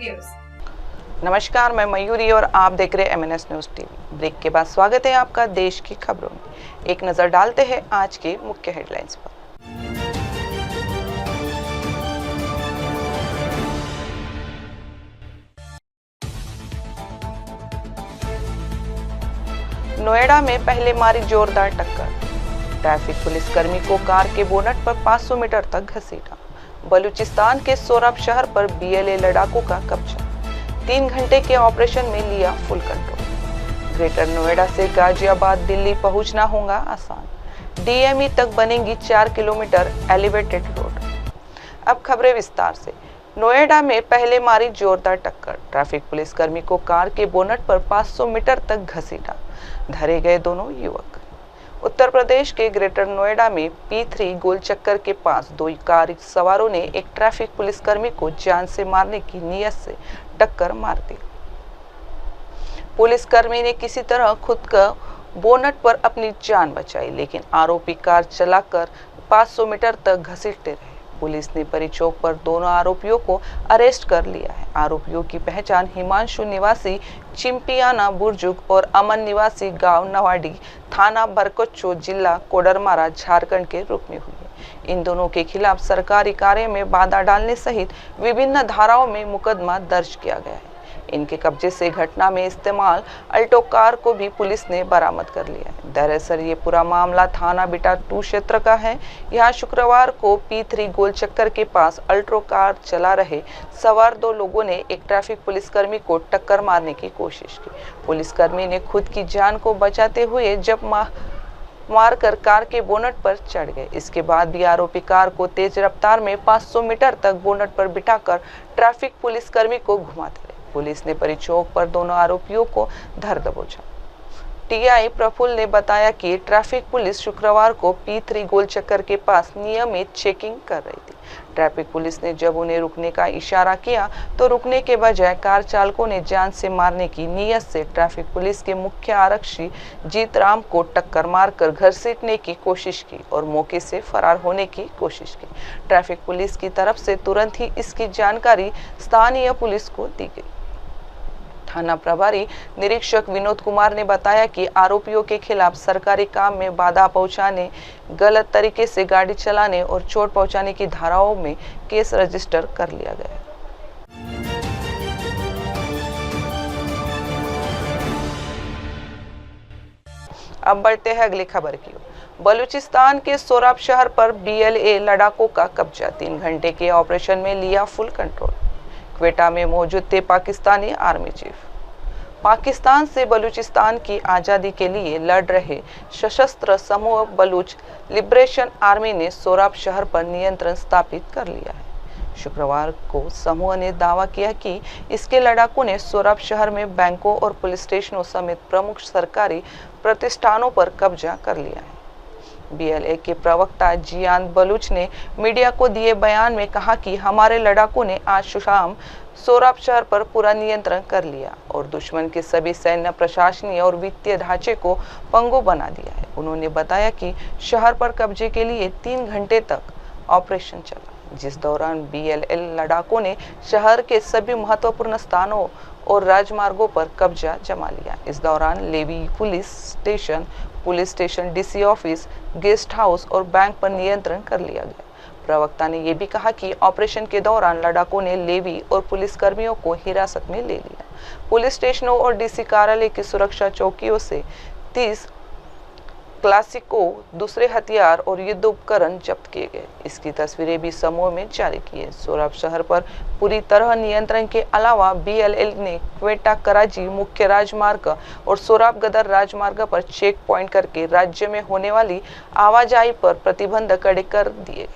Viewers. नमस्कार, मैं मयूरी और आप देख रहे हैं MNS न्यूज़ टीवी। ब्रेक के बाद स्वागत है आपका देश की खबरों में। एक नज़र डालते हैं आज के मुख्य हेडलाइंस पर। नोएडा में पहले मारी जोरदार टक्कर, ट्रैफिक पुलिसकर्मी को कार के बोनट पर 500 मीटर तक घसीटा। बलूचिस्तान के सोराब शहर पर BLA लड़ाकों का कब्जा, 3 घंटे के ऑपरेशन में लिया फुल कंट्रोल। ग्रेटर नोएडा से गाजियाबाद दिल्ली पहुंचना होगा आसान, DME तक बनेंगी 4 किलोमीटर एलिवेटेड रोड। अब खबरें विस्तार से। नोएडा में पहले मारी जोरदार टक्कर, ट्रैफिक पुलिसकर्मी को कार के बोनट पर 500 मीटर तक घसीटा, धरे गए दोनों युवक। उत्तर प्रदेश के ग्रेटर नोएडा में P3 गोल चक्कर के पास 2 कार सवारों ने एक ट्रैफिक पुलिसकर्मी को जान से मारने की नीयत से टक्कर मार दी। पुलिसकर्मी ने किसी तरह खुद का बोनट पर अपनी जान बचाई, लेकिन आरोपी कार चलाकर 500 मीटर तक घसीटते रहे। पुलिस ने परी चौक पर दोनों आरोपियों को अरेस्ट कर लिया है। आरोपियों की पहचान हिमांशु निवासी चिंपियाना बुर्जुग और अमन निवासी गांव नवाडी, थाना बरकच्चो, जिला कोडरमारा, झारखंड के रूप में हुई है। इन दोनों के खिलाफ सरकारी कार्य में बाधा डालने सहित विभिन्न धाराओं में मुकदमा दर्ज किया गया है। इनके कब्जे से घटना में इस्तेमाल अल्टो कार को भी पुलिस ने बरामद कर लिया है। दरअसल ये पूरा मामला थाना बिटा 2 क्षेत्र का है। यहाँ शुक्रवार को P3 गोल चक्कर के पास अल्टो कार चला रहे सवार 2 लोगों ने एक ट्रैफिक पुलिसकर्मी को टक्कर मारने की कोशिश की। पुलिसकर्मी ने खुद की जान को बचाते हुए जब मारकर कार के बोनट पर चढ़ गए। इसके बाद भी आरोपी कार को तेज रफ्तार में 500 मीटर तक बोनट पर बिठाकर ट्रैफिक पुलिसकर्मी को घुमाते रहे। पुलिस ने परी चौक पर दोनों आरोपियों को धर दबोचा। TI प्रफुल्ल ने बताया कि ट्रैफिक पुलिस शुक्रवार को P3 गोल चक्कर के पास नियमित चेकिंग कर रही थी। ट्रैफिक पुलिस ने जब उन्हें रुकने का इशारा किया तो रुकने के बजाय कार चालकों ने जान से मारने की नीयत से ट्रैफिक पुलिस के मुख्य आरक्षी जीतराम को टक्कर मारकर घसीटने की कोशिश की और मौके से फरार होने की कोशिश की। ट्रैफिक पुलिस की तरफ से तुरंत ही इसकी जानकारी स्थानीय पुलिस को दी गई। थाना प्रभारी निरीक्षक विनोद कुमार ने बताया कि आरोपियों के खिलाफ सरकारी काम में बाधा पहुंचाने, गलत तरीके से गाड़ी चलाने और चोट पहुंचाने की धाराओं में केस रजिस्टर कर लिया गया है। अब बढ़ते हैं अगली खबर की ओर। बलूचिस्तान के सोराब शहर पर BLA लड़ाकों का कब्जा, 3 घंटे के ऑपरेशन में लिया फुल कंट्रोल। क्वेटा में मौजूद थे पाकिस्तानी आर्मी चीफ। पाकिस्तान से बलूचिस्तान की आज़ादी के लिए लड़ रहे सशस्त्र समूह बलूच लिबरेशन आर्मी ने सोराब शहर पर नियंत्रण स्थापित कर लिया है। शुक्रवार को समूह ने दावा किया कि इसके लड़ाकों ने सोराब शहर में बैंकों और पुलिस स्टेशनों समेत प्रमुख सरकारी प्रतिष्ठानों पर कब्जा कर लिया है। BLA के प्रवक्ता जियान बलूच ने मीडिया को दिए बयान में कहा कि हमारे लड़ाकों ने आज शाम सोराब शहर पर पूरा नियंत्रण कर लिया और दुश्मन के सभी सैन्य, प्रशासनिक और वित्तीय ढांचे को पंगु बना दिया है। उन्होंने बताया कि शहर पर कब्जे के लिए 3 घंटे तक ऑपरेशन चला, जिस दौरान BLA लड़ाकों ने शहर के सभी महत्वपूर्ण स्थानों और राजमार्गों पर कब्जा जमा लिया। इस दौरान levy police station, DC office, guest house और बैंक पर नियंत्रण कर लिया गया। प्रवक्ता ने यह भी कहा कि ऑपरेशन के दौरान लड़ाकों ने लेवी और पुलिस कर्मियों को हिरासत में ले लिया। पुलिस स्टेशनों और DC कार्यालय की सुरक्षा चौकियों से 30 क्लासिको, दूसरे हथियार और युद्ध उपकरण जब्त किए गए। इसकी तस्वीरें भी समूह में जारी की है। सोराब शहर पर पूरी तरह नियंत्रण के अलावा BLA ने क्वेटा कराची मुख्य राजमार्ग और सोराब गदर राजमार्ग पर चेक पॉइंट करके राज्य में होने वाली आवाजाही पर प्रतिबंध कड़े कर दिए।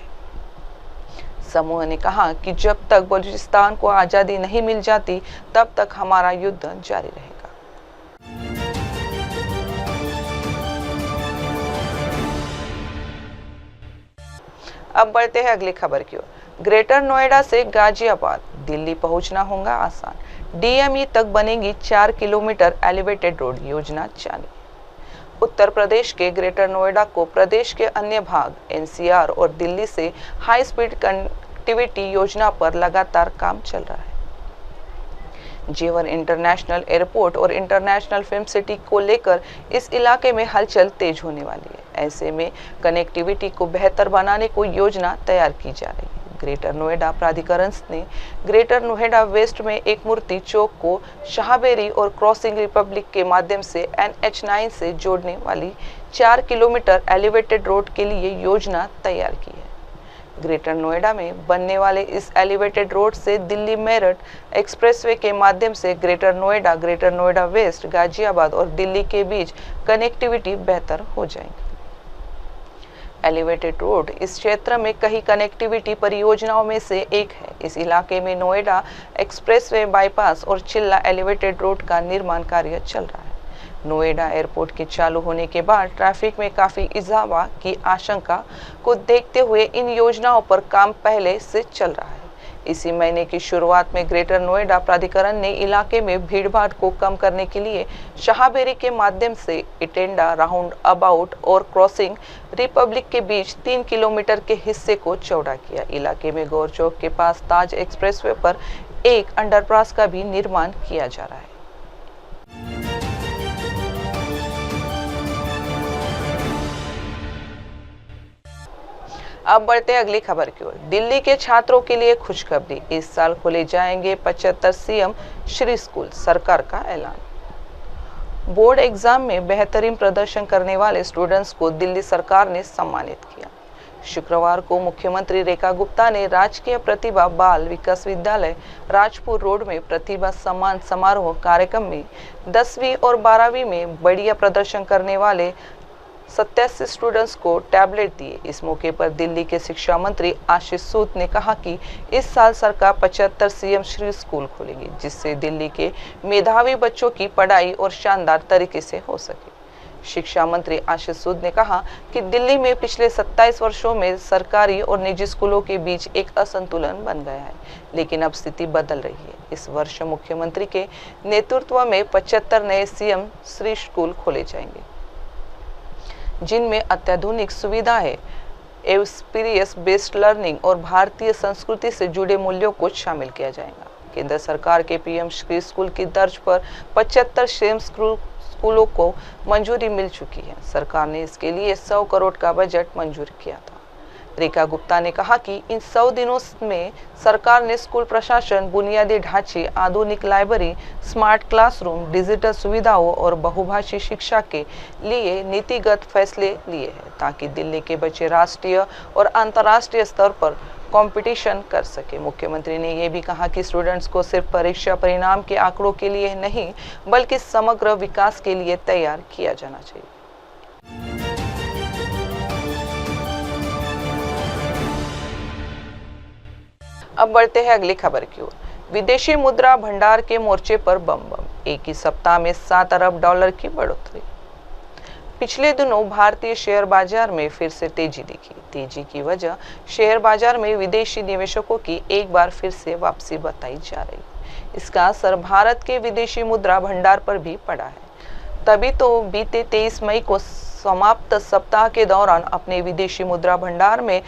समूह ने कहा कि जब तक बलूचिस्तान को आज़ादी नहीं मिल जाती तब तक हमारा युद्ध जारी रहेगा। अब बढ़ते हैं अगली खबर की ओर। ग्रेटर नोएडा से गाजियाबाद दिल्ली पहुंचना होगा आसान, DME तक बनेगी 4 किलोमीटर एलिवेटेड रोड, योजना जारी। उत्तर प्रदेश के ग्रेटर नोएडा को प्रदेश के अन्य भाग NCR और दिल्ली से हाई स्पीड कनेक्टिविटी योजना पर लगातार काम चल रहा है। जेवर इंटरनेशनल एयरपोर्ट और इंटरनेशनल फिल्म सिटी को लेकर इस इलाके में हलचल तेज होने वाली है। ऐसे में कनेक्टिविटी को बेहतर बनाने को योजना तैयार की जा रही है। ग्रेटर नोएडा प्राधिकरण ने ग्रेटर नोएडा वेस्ट में एक मूर्ति चौक को शाहबेरी और क्रॉसिंग रिपब्लिक के माध्यम से NH9 से जोड़ने वाली 4 किलोमीटर एलिवेटेड रोड के लिए योजना तैयार की है। ग्रेटर नोएडा में बनने वाले इस एलिवेटेड रोड से दिल्ली मेरठ एक्सप्रेसवे के माध्यम से ग्रेटर नोएडा वेस्ट, गाजियाबाद और दिल्ली के बीच कनेक्टिविटी बेहतर हो जाएगी। एलिवेटेड रोड इस क्षेत्र में कई कनेक्टिविटी परियोजनाओं में से एक है। इस इलाके में नोएडा एक्सप्रेसवे, बाईपास और चिल्ला एलिवेटेड रोड का निर्माण कार्य चल रहा है। नोएडा एयरपोर्ट के चालू होने के बाद ट्रैफिक में काफी इजाफा की आशंका को देखते हुए इन योजनाओं पर काम पहले से चल रहा है। इसी महीने की शुरुआत में ग्रेटर नोएडा प्राधिकरण ने इलाके में भीड़भाड़ को कम करने के लिए शाहबेरी के माध्यम से इटेंडा, राउंड अबाउट और क्रॉसिंग रिपब्लिक के बीच 3 किलोमीटर के हिस्से को चौड़ा किया। इलाके में गौर चौक के पास ताज एक्सप्रेसवे पर एक अंडरपास का भी निर्माण किया जा रहा है। अब बढ़ते हैं अगली खबर की ओर। दिल्ली के छात्रों के लिए खुशखबरी, इस साल खोले जाएंगे 75 CM श्री स्कूल, सरकार का ऐलान। बोर्ड एग्जाम में बेहतरीन प्रदर्शन करने वाले स्टूडेंट्स को दिल्ली सरकार ने सम्मानित किया। शुक्रवार को मुख्यमंत्री रेखा गुप्ता ने राजकीय प्रतिभा बाल विकास विद्यालय राजपुर रोड में प्रतिभा सम्मान समारोह कार्यक्रम में 10वीं और 12वीं में बढ़िया प्रदर्शन करने वाले 87 स्टूडेंट्स को टैबलेट दिए। इस मौके पर दिल्ली के शिक्षा मंत्री आशीष सूद ने कहा कि इस साल सरकार 75 CM श्री स्कूल खोलेगी, जिससे दिल्ली के मेधावी बच्चों की पढ़ाई और शानदार तरीके से हो सके। शिक्षा मंत्री आशीष सूद ने कहा कि दिल्ली में पिछले 27 वर्षों में सरकारी और निजी स्कूलों के बीच एक असंतुलन बन गया है, लेकिन अब स्थिति बदल रही है। इस वर्ष मुख्यमंत्री के नेतृत्व में 75 नए CM श्री स्कूल खोले जाएंगे, जिनमें अत्याधुनिक सुविधाएं, एक्सपीरियंस बेस्ड लर्निंग और भारतीय संस्कृति से जुड़े मूल्यों को शामिल किया जाएगा। केंद्र सरकार के PM श्री स्कूल की तर्ज पर 75 CM स्कूलों को मंजूरी मिल चुकी है। सरकार ने इसके लिए 100 करोड़ का बजट मंजूर किया था। रेखा गुप्ता ने कहा कि इन 100 दिनों में सरकार ने स्कूल प्रशासन, बुनियादी ढांचे, आधुनिक लाइब्रेरी, स्मार्ट क्लासरूम, डिजिटल सुविधाओं और बहुभाषी शिक्षा के लिए नीतिगत फैसले लिए हैं, ताकि दिल्ली के बच्चे राष्ट्रीय और अंतर्राष्ट्रीय स्तर पर कंपटीशन कर सके। मुख्यमंत्री ने यह भी कहा कि स्टूडेंट्स को सिर्फ परीक्षा परिणाम के आंकड़ों के लिए नहीं, बल्कि समग्र विकास के लिए तैयार किया जाना चाहिए। अब बढ़ते हैं अगली खबर की ओर। विदेशी मुद्रा भंडार के मोर्चे पर बम बम, एक ही सप्ताह में $7 अरब की बढ़ोतरी। पिछले दिनों भारतीय शेयर बाजार में फिर से तेजी दिखी। तेजी की वजह शेयर बाजार में विदेशी निवेशकों की एक बार फिर से वापसी बताई जा रही। इसका असर भारत के विदेशी मुद्रा भंडार पर भी पड़ा है। तभी तो बीते 23 मई को समाप्त सप्ताह के दौरान अपने विदेशी मुद्रा भंडार में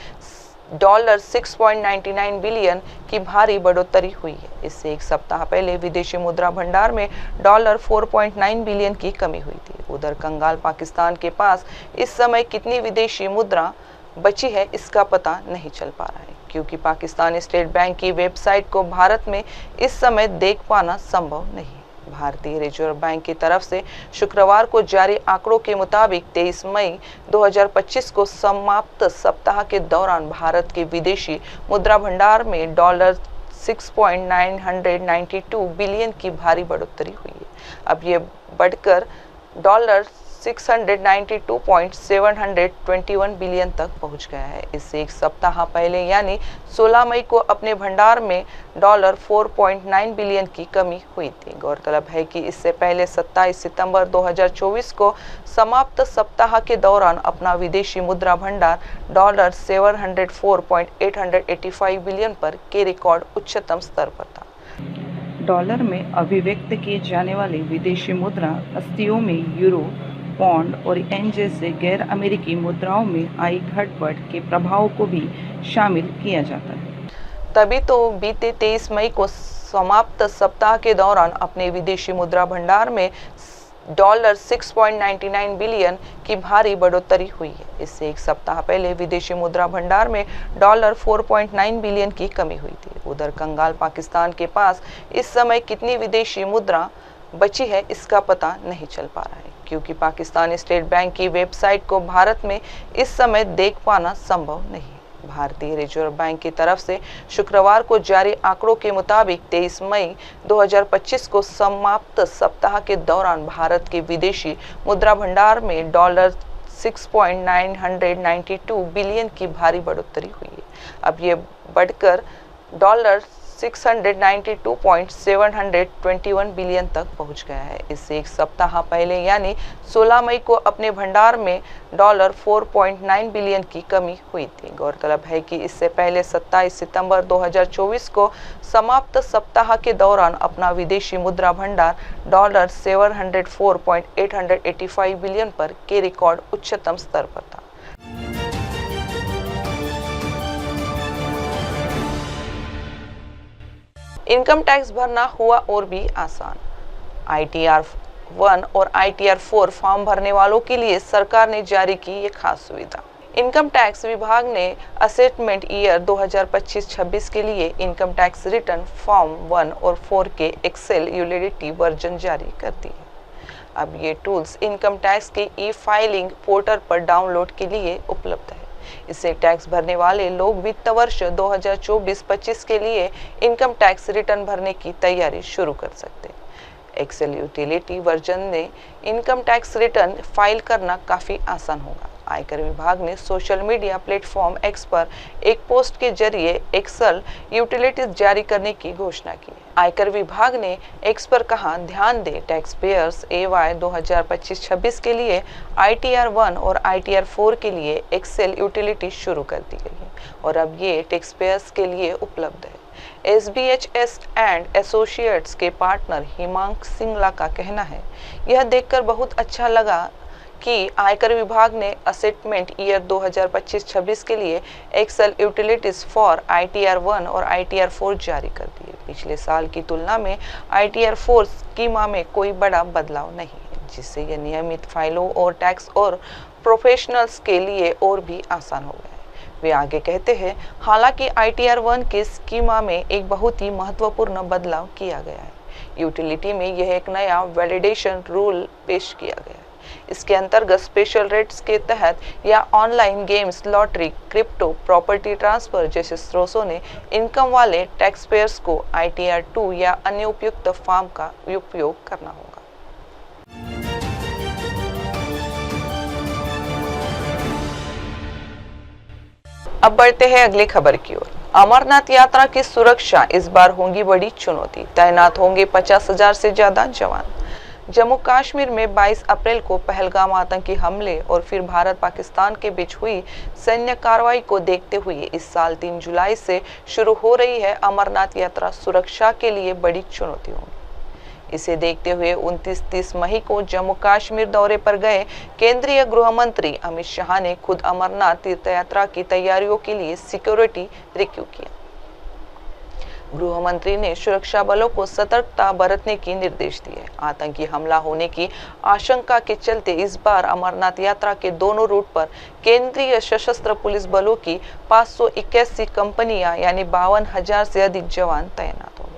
$6.99 बिलियन की भारी बढ़ोतरी हुई है। इससे एक सप्ताह पहले विदेशी मुद्रा भंडार में $4.9 बिलियन की कमी हुई थी। उधर कंगाल पाकिस्तान के पास इस समय कितनी विदेशी मुद्रा बची है, इसका पता नहीं चल पा रहा है, क्योंकि पाकिस्तानी स्टेट बैंक की वेबसाइट को भारत में इस समय देख पाना संभव नहीं। भारतीय रिजर्व बैंक की तरफ से शुक्रवार को जारी आंकड़ों के मुताबिक 23 मई 2025 को समाप्त सप्ताह के दौरान भारत के विदेशी मुद्रा भंडार में $6.992 बिलियन की भारी बढ़ोतरी हुई है। अब यह बढ़कर $692.721 बिलियन तक पहुंच गया है। इससे एक सप्ताह पहले यानी 16 मई को अपने भंडार में $4.9 बिलियन की कमी हुई थी। गौरतलब है कि इससे पहले 27 सितंबर 2024 को समाप्त सप्ताह के दौरान अपना विदेशी मुद्रा भंडार $704.885 बिलियन पर के रिकॉर्ड उच्चतम स्तर पर था। डॉलर में अभिव्यक्त किए जाने वाली विदेशी मुद्रा अस्थियों में यूरो, पौंड और येन जैसे गैर अमेरिकी मुद्राओं में आई घटबढ़ के प्रभाव को भी शामिल किया जाता है। तभी तो बीते 23 मई को समाप्त सप्ताह के दौरान अपने विदेशी मुद्रा भंडार में $6.99 बिलियन की भारी बढ़ोतरी हुई है। इससे एक सप्ताह पहले विदेशी मुद्रा भंडार में $4.9 बिलियन की कमी हुई थी। उधर कंगाल पाकिस्तान के पास इस समय कितनी विदेशी मुद्रा बची है इसका पता नहीं चल पा रहा है, क्योंकि पाकिस्तानी स्टेट बैंक की वेबसाइट को भारत में इस समय देख पाना संभव नहीं है। भारतीय रिजर्व बैंक की तरफ से शुक्रवार को जारी आंकड़ों के मुताबिक 23 मई 2025 को समाप्त सप्ताह के दौरान भारत के विदेशी मुद्रा भंडार में $6.992 बिलियन की भारी बढ़ोतरी हुई है। अब ये बढ़कर $692.721 बिलियन तक पहुंच गया है। इससे एक सप्ताह पहले यानी 16 मई को अपने भंडार में $4.9 बिलियन की कमी हुई थी। गौरतलब है कि इससे पहले 27 सितंबर 2024 को समाप्त सप्ताह के दौरान अपना विदेशी मुद्रा भंडार $704.885 बिलियन पर के रिकॉर्ड उच्चतम स्तर पर था। इनकम टैक्स भरना हुआ और भी आसान। ITR 1 और ITR 4 फॉर्म भरने वालों के लिए सरकार ने जारी की ये खास सुविधा। इनकम टैक्स विभाग ने असेसमेंट ईयर 2025-26 के लिए इनकम टैक्स रिटर्न फॉर्म 1 और 4 के एक्सेल यूटिलिटी वर्जन जारी कर दी है। अब ये टूल्स इनकम टैक्स के ई-फाइलिंग पोर्टल पर डाउनलोड के लिए उपलब्ध है। इससे टैक्स भरने वाले लोग वित्त वर्ष 2024-25 के लिए इनकम टैक्स रिटर्न भरने की तैयारी शुरू कर सकते हैं। एक्सेल यूटिलिटी वर्जन में इनकम टैक्स रिटर्न फाइल करना काफ़ी आसान होगा। आयकर विभाग ने सोशल मीडिया प्लेटफॉर्म एक्स पर एक पोस्ट के जरिए एक्सेल यूटिलिटीज जारी करने की घोषणा की। आयकर विभाग ने एक्स पर कहा, ध्यान दें, टैक्स पेयर्स AY 2025-26 के लिए ITR 1 और ITR 4 के लिए एक्सेल यूटिलिटी शुरू कर दी गई है और अब ये टैक्स पेयर्स के लिए उपलब्ध है। SBHS एंड एसोसिएट्स के पार्टनर हिमांक सिंगला का कहना है, यह देखकर बहुत अच्छा लगा कि आयकर विभाग ने असेसमेंट ईयर 2025-26 के लिए एक्सेल यूटिलिटीज फॉर ITR 1 और ITR 4 जारी कर दिए। पिछले साल की तुलना में ITR 4 स्कीमा में कोई बड़ा बदलाव नहीं है, जिससे यह नियमित फाइलों और टैक्स और प्रोफेशनल्स के लिए और भी आसान हो गया है। वे आगे कहते हैं, हालांकि ITR 1 के स्कीमा में एक बहुत ही महत्वपूर्ण बदलाव किया गया है। यूटिलिटी में यह एक नया वैलिडेशन रूल पेश किया गया है। इसके अंतर्गत स्पेशल रेट्स के तहत या online games, lottery, crypto, property transfer जैसे स्रोतों ने इनकम वाले टैक्स पेयर्स को ITR 2 या अन्य उपयुक्त फॉर्म का उपयोग करना होगा। अब बढ़ते हैं अगली खबर की ओर। अमरनाथ यात्रा की सुरक्षा इस बार होगी बड़ी चुनौती, तैनात होंगे 50,000 से ज्यादा जवान। जम्मू कश्मीर में 22 अप्रैल को पहलगाम आतंकी हमले और फिर भारत पाकिस्तान के बीच हुई सैन्य कार्रवाई को देखते हुए इस साल 3 जुलाई से शुरू हो रही है अमरनाथ यात्रा सुरक्षा के लिए बड़ी चुनौती होगी। इसे देखते हुए 29-30 मई को जम्मू कश्मीर दौरे पर गए केंद्रीय गृह मंत्री अमित शाह ने खुद अमरनाथ तीर्थयात्रा की तैयारियों के लिए सिक्योरिटी रिव्यू किया। गृह मंत्री ने सुरक्षा बलों को सतर्कता बरतने की निर्देश दिए। आतंकी हमला होने की आशंका के चलते इस बार अमरनाथ यात्रा के दोनों रूट पर केंद्रीय सशस्त्र पुलिस बलों की 581 कंपनियां यानी 52,000 से अधिक जवान तैनात होंगे।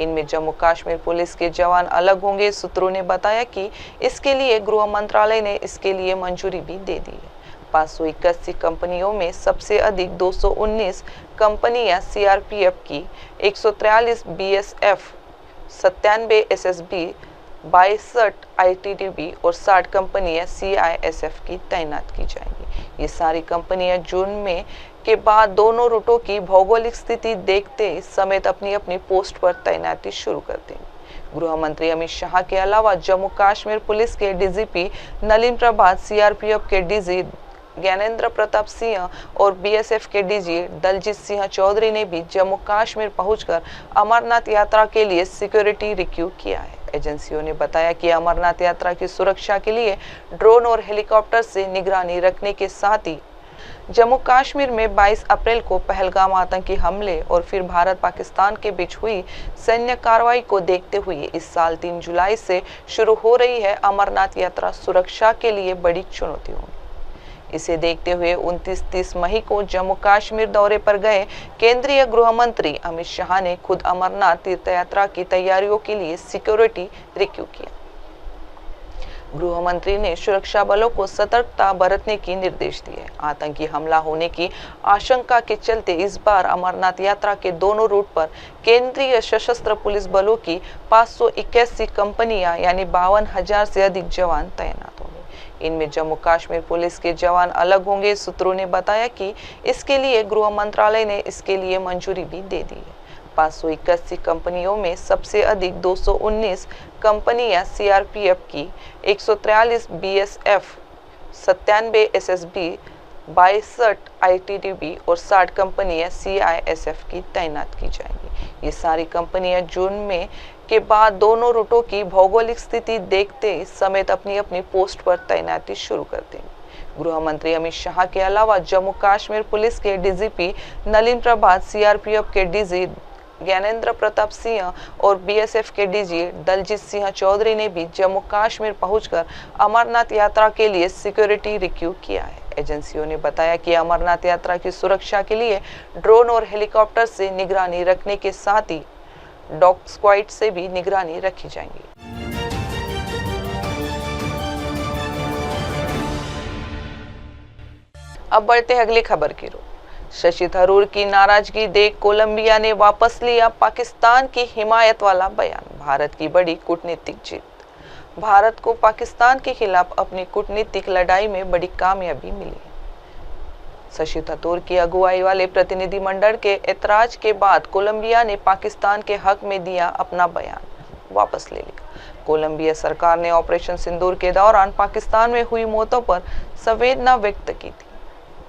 इनमें जम्मू कश्मीर पुलिस के जवान अलग होंगे। सूत्रों ने बताया कि इसके लिए गृह मंत्रालय ने इसके लिए मंजूरी भी दे दी है। 581 कंपनियों में सबसे अधिक 219 कंपनियां CRPF की, 143 BSF, 97 SSB, 62 ITBP और 60 कंपनियां CISF की तैनात की जाएंगी। ये सारी कंपनियां जून में के बाद दोनों रूटों की भौगोलिक स्थिति देखते समेत अपनी अपनी पोस्ट पर तैनाती शुरू कर देंगे। गृह मंत्री अमित शाह के अलावा जम्मू कश्मीर पुलिस के DGP नलिन प्रभात, CRPF के DG ज्ञानेंद्र प्रताप सिंह और BSF के DG दलजीत सिंह चौधरी ने भी जम्मू कश्मीर पहुंचकर अमरनाथ यात्रा के लिए सिक्योरिटी रिव्यू किया है। एजेंसियों ने बताया कि अमरनाथ यात्रा की सुरक्षा के लिए ड्रोन और हेलीकॉप्टर से निगरानी रखने के साथ ही जम्मू कश्मीर में 22 अप्रैल को पहलगाम आतंकी हमले और फिर भारत पाकिस्तान के बीच हुई सैन्य कार्रवाई को देखते हुए इस साल 3 जुलाई से शुरू हो रही है अमरनाथ यात्रा सुरक्षा के लिए बड़ी चुनौती होगी। इसे देखते हुए 29-30 मई को जम्मू कश्मीर दौरे पर गए केंद्रीय गृह मंत्री अमित शाह ने खुद अमरनाथ तीर्थ यात्रा की तैयारियों के लिए सिक्योरिटी रिव्यू किया। गृह मंत्री ने सुरक्षा बलों को सतर्कता बरतने की निर्देश दिए। आतंकी हमला होने की आशंका के चलते इस बार अमरनाथ यात्रा के दोनों रूट पर केंद्रीय सशस्त्र पुलिस बलों की 581 कंपनियां यानी 52,000 से अधिक जवान तैनात होंगे। इनमें जम्मू कश्मीर पुलिस के जवान अलग होंगे। सूत्रों ने बताया कि इसके लिए गृह मंत्रालय ने इसके लिए मंजूरी भी दे दी है। 581 कंपनियों में सबसे अधिक 219 कंपनियां सीआरपीएफ की, 143 बीएसएफ, 97 एसएसबी, 62 आईटीबीपी और 60 कंपनियां सीआईएसएफ की तैनात की जाएंगी। ये सारी कंपनियां जून में के बाद दोनों रूटों की भौगोलिक स्थिति देखते समेत अपनी अपनी पोस्ट पर तैनाती शुरू कर देंगे। गृह मंत्री अमित शाह के अलावा जम्मू कश्मीर पुलिस के डीजीपी नलिन प्रभात, सीआरपीएफ के डीजी ज्ञानेंद्र प्रताप सिंह और बीएसएफ के डीजी दलजीत सिंह चौधरी ने भी जम्मू कश्मीर पहुंचकर अमरनाथ यात्रा के लिए सिक्योरिटी रिव्यू किया है। एजेंसियों ने बताया कि अमरनाथ यात्रा की सुरक्षा के लिए ड्रोन और हेलीकॉप्टर से निगरानी रखने के साथ ही डॉग स्क्वाड से भी निगरानी रखी जाएगी। अब बढ़ते हैं अगली खबर की ओर। शशि थरूर की नाराजगी देख कोलंबिया ने वापस लिया पाकिस्तान की हिमायत वाला बयान। भारत की बड़ी कूटनीतिक जीत। भारत को पाकिस्तान के खिलाफ अपनी कूटनीतिक लड़ाई में बड़ी कामयाबी मिली। शशि थरूर की अगुवाई वाले प्रतिनिधिमंडल के ऐतराज के बाद कोलंबिया ने पाकिस्तान के हक में दिया अपना बयान वापस ले लिया। कोलंबिया सरकार ने ऑपरेशन सिंदूर के दौरान पाकिस्तान में हुई मौतों पर संवेदना व्यक्त की थी,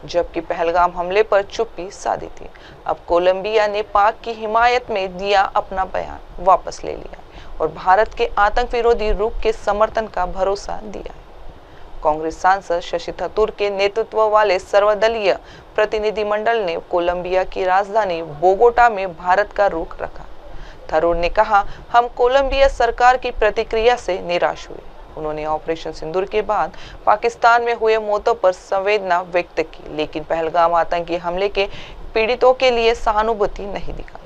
जबकि पहलगाम हमले पर चुप्पी साधी थी। अब कोलंबिया ने पाक की हिमायत में दिया अपना बयान वापस ले लिया और भारत के आतंक विरोधी रुख के समर्थन का भरोसा दिया है। कांग्रेस सांसद शशि थरूर के नेतृत्व वाले सर्वदलीय प्रतिनिधिमंडल ने कोलंबिया की राजधानी बोगोटा में भारत का रुख रखा। थरूर ने कहा, हम कोलंबिया सरकार की प्रतिक्रिया से निराश हुए। उन्होंने ऑपरेशन सिंदूर के बाद पाकिस्तान में हुए मौतों पर संवेदना व्यक्त की, लेकिन पहलगाम आतंकी हमले के पीड़ितों के लिए सहानुभूति नहीं दिखाई।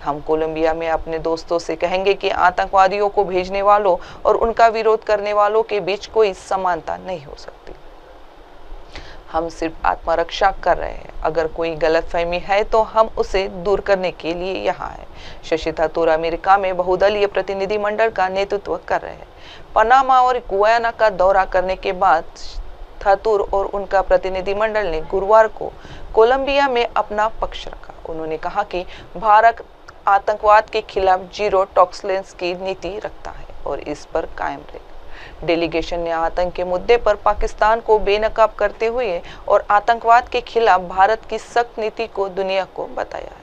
हम कोलंबिया में अपने दोस्तों से कहेंगे कि आतंकवादियों को भेजने वालों और उनका विरोध करने वालों के बीच कोई समानता नहीं हो सकती। हम सिर्फ आत्मरक्षा कर रहे हैं। अगर कोई गलतफहमी है तो हम उसे दूर करने के लिए यहाँ हैं। शशि थरूर अमेरिका में बहुदलीय प्रतिनिधिमंडल का नेतृत्व कर रहे हैं। पनामा और गुयाना का दौरा करने के बाद थरूर और उनका प्रतिनिधिमंडल ने गुरुवार को कोलंबिया में अपना पक्ष रखा। उन्होंने कहा कि भारत आतंकवाद के खिलाफ जीरो टॉलरेंस की नीति रखता है और इस पर कायम रहेगा। डेलीगेशन ने आतंक के मुद्दे पर पाकिस्तान को बेनकाब करते हुए और आतंकवाद के खिलाफ भारत की सख्त नीति को दुनिया को बताया है।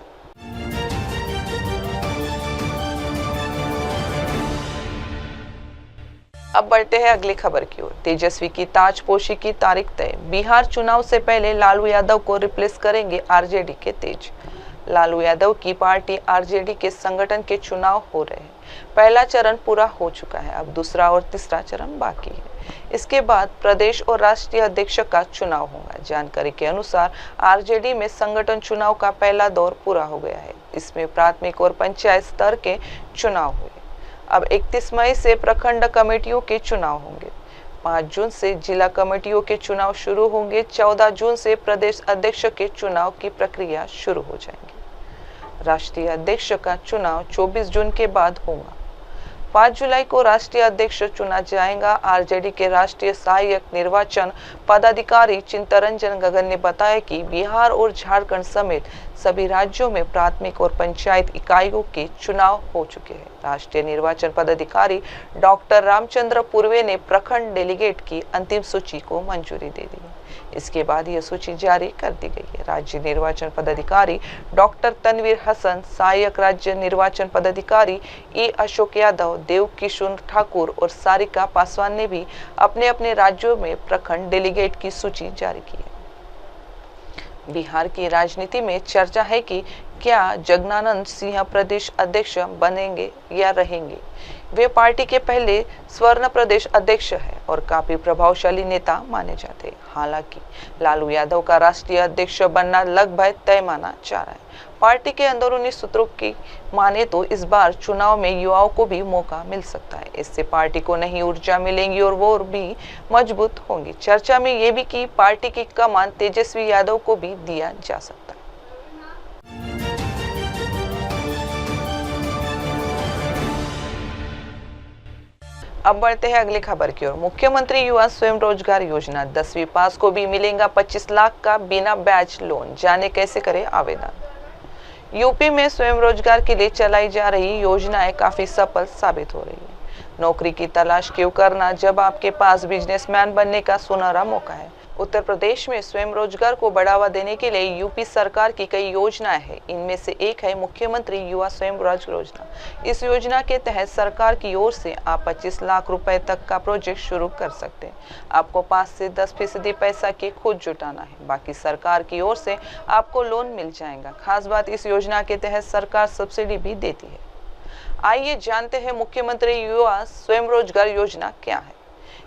अब बढ़ते हैं अगली खबर की ओर। तेजस्वी की ताजपोशी की तारीख तय। बिहार चुनाव से पहले लालू यादव को रिप्लेस करेंगे आरजेडी के तेज। लालू यादव की पार्टी आरजेडी के संगठन के चुनाव हो रहे हैं। पहला चरण पूरा हो चुका है, अब दूसरा और तीसरा चरण बाकी है। इसके बाद प्रदेश और राष्ट्रीय अध्यक्ष का चुनाव होगा। जानकारी के अनुसार आरजेडी में संगठन चुनाव का पहला दौर पूरा हो गया है। इसमें प्राथमिक और पंचायत स्तर के चुनाव हुए। अब 31 मई से प्रखंड कमेटियों के चुनाव होंगे। 5 जून से जिला कमेटियों के चुनाव शुरू होंगे। 14 जून से प्रदेश अध्यक्ष के चुनाव की प्रक्रिया शुरू हो जाएगी। राष्ट्रीय अध्यक्ष का चुनाव 24 जून के बाद होगा। 5 जुलाई को राष्ट्रीय अध्यक्ष चुना जाएगा। आरजेडी के राष्ट्रीय सहायक निर्वाचन पदाधिकारी चिंतरंजन गगन ने बताया कि बिहार और झारखंड समेत सभी राज्यों में प्राथमिक और पंचायत इकाइयों के चुनाव हो चुके हैं। राष्ट्रीय निर्वाचन पदाधिकारी डॉक्टर रामचंद्र पूर्वे ने प्रखंड डेलीगेट की अंतिम सूची को मंजूरी दे दी। इसके बाद यह सूची जारी कर दी गई है। राज्य निर्वाचन पदाधिकारी डॉक्टर तनवीर हसन, सहायक राज्य निर्वाचन पदाधिकारी ई अशोक यादव, देव किशोर ठाकुर और सारिका पासवान ने भी अपने अपने राज्यों में प्रखंड डेलीगेट की सूची जारी की है। बिहार की राजनीति में चर्चा है कि क्या जगनानंद सिंह प्रदेश अध्यक्ष बनेंगे या रहेंगे। वे पार्टी के पहले स्वर्ण प्रदेश अध्यक्ष है और काफी प्रभावशाली नेता माने जाते हैं। हालांकि लालू यादव का राष्ट्रीय अध्यक्ष बनना लगभग तय माना जा रहा है। पार्टी के अंदरूनी सूत्रों की माने तो इस बार चुनाव में युवाओं को भी मौका मिल सकता है। इससे पार्टी को नई ऊर्जा मिलेगी और वो भी मजबूत होंगी। चर्चा में ये भी कि पार्टी की कमान तेजस्वी यादव को भी दिया जा सकता है। अब बढ़ते हैं अगली खबर की ओर। मुख्यमंत्री युवा स्वयं रोजगार योजना 10वीं पास को भी मिलेगा 25 लाख का बिना ब्याज लोन। जाने कैसे करें आवेदन। यूपी में स्वयं रोजगार के लिए चलाई जा रही योजनाएं काफी सफल साबित हो रही है। नौकरी की तलाश क्यों करना जब आपके पास बिजनेसमैन बनने का सुनहरा मौका है। उत्तर प्रदेश में स्वयं रोजगार को बढ़ावा देने के लिए यूपी सरकार की कई योजनाएं हैं। इनमें से एक है मुख्यमंत्री युवा स्वयं रोजगार योजना। इस योजना के तहत सरकार की ओर से आप 25 लाख रुपए तक का प्रोजेक्ट शुरू कर सकते हैं। आपको 5 से 10% पैसा के खुद जुटाना है, बाकी सरकार की ओर से आपको लोन मिल जाएगा। खास बात, इस योजना के तहत सरकार सब्सिडी भी देती है। आइए जानते हैं मुख्यमंत्री युवा स्वयं रोजगार योजना क्या है।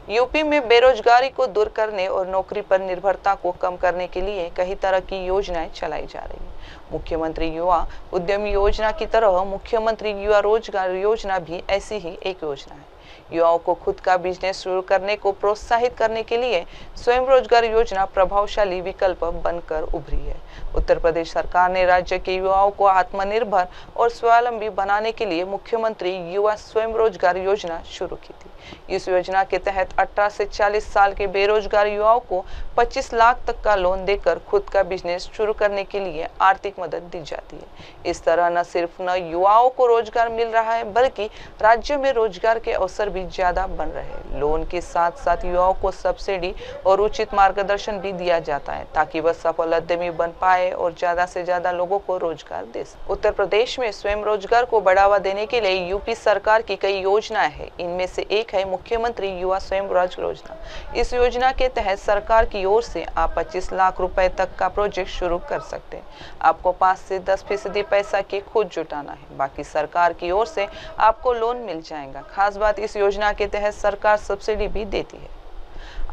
यूपी में बेरोजगारी को दूर करने और नौकरी पर निर्भरता को कम करने के लिए कई तरह की योजनाएं चलाई जा रही हैं। मुख्यमंत्री युवा उद्यम योजना की तरह मुख्यमंत्री युवा रोजगार योजना भी ऐसी ही एक योजना है। युवाओं को खुद का बिजनेस शुरू करने को प्रोत्साहित करने के लिए स्वयं रोजगार योजना प्रभावशाली विकल्प बनकर उभरी है। उत्तर प्रदेश सरकार ने राज्य के युवाओं को आत्मनिर्भर और स्वावलंबी बनाने के लिए मुख्यमंत्री युवा स्वयं रोजगार योजना शुरू की थी। इस योजना के तहत 18 से 40 साल के बेरोजगार युवाओं को 25 लाख तक का लोन देकर खुद का बिजनेस शुरू करने के लिए आर्थिक मदद दी जाती है। इस तरह न सिर्फ युवाओं को रोजगार मिल रहा है, बल्कि राज्य में रोजगार के अवसर भी ज्यादा बन रहे हैं। लोन के साथ साथ युवाओं को सब्सिडी और उचित मार्गदर्शन भी दिया जाता है, ताकि वह सफल उद्यमी बन पाए और ज्यादा से ज्यादा लोगों को रोजगार दे सके। उत्तर प्रदेश में स्वयं रोजगार को बढ़ावा देने के लिए यूपी सरकार की कई योजनाएं हैं। इनमें से एक है मुख्यमंत्री युवा स्वयं रोजगार योजना। इस योजना के तहत सरकार की ओर से आप 25 लाख रुपए तक का प्रोजेक्ट शुरू कर सकते हैं। आपको 5 से 10% पैसा के खुद जुटाना है, बाकी सरकार की ओर से आपको लोन मिल जाएगा। खास बात, इस योजना के तहत सरकार सब्सिडी भी देती है।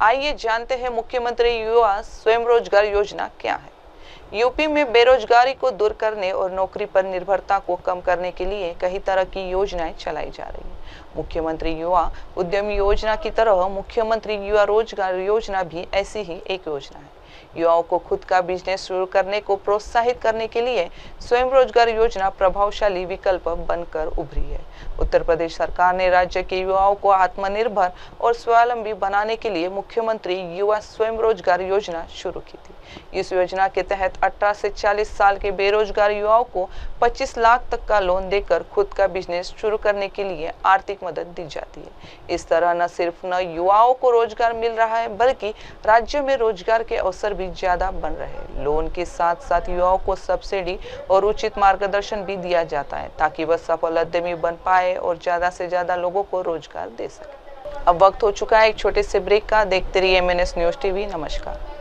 आइए जानते हैं मुख्यमंत्री युवा स्वयं रोजगार योजना क्या है। यूपी में बेरोजगारी को दूर करने और नौकरी पर निर्भरता को कम करने के लिए कई तरह की योजनाएं चलाई जा रही हैं। मुख्यमंत्री युवा उद्यम योजना की तरह मुख्यमंत्री युवा रोजगार योजना भी ऐसी ही एक योजना है। युवाओं को खुद का बिजनेस शुरू करने को प्रोत्साहित करने के लिए स्वयं रोजगार योजना प्रभावशाली विकल्प बनकर उभरी है। उत्तर प्रदेश सरकार ने राज्य के युवाओं को आत्मनिर्भर और स्वावलंबी बनाने के लिए मुख्यमंत्री युवा स्वयं रोजगार योजना शुरू की थी। इस योजना के तहत 18 से 40 साल के बेरोजगार युवाओं को 25 लाख तक का लोन देकर खुद का बिजनेस शुरू करने के लिए आर्थिक मदद दी जाती है। इस तरह न सिर्फ युवाओं को रोजगार मिल रहा है, बल्कि राज्य में रोजगार के अवसर भी ज्यादा बन रहे हैं। लोन के साथ साथ युवाओं को सब्सिडी और उचित मार्गदर्शन भी दिया जाता है, ताकि वह सफल उद्यमी बन पाए और ज्यादा से ज्यादा लोगों को रोजगार दे सके। अब वक्त हो चुका है एक छोटे से ब्रेक का। देखते रहिए MNS न्यूज टीवी। नमस्कार।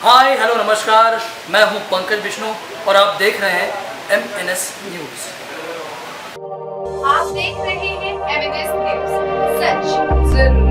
हाय हेलो नमस्कार, मैं हूं पंकज विष्णु और आप देख रहे हैं MNS न्यूज। आप देख रहे हैं MNS न्यूज, सच जरूर।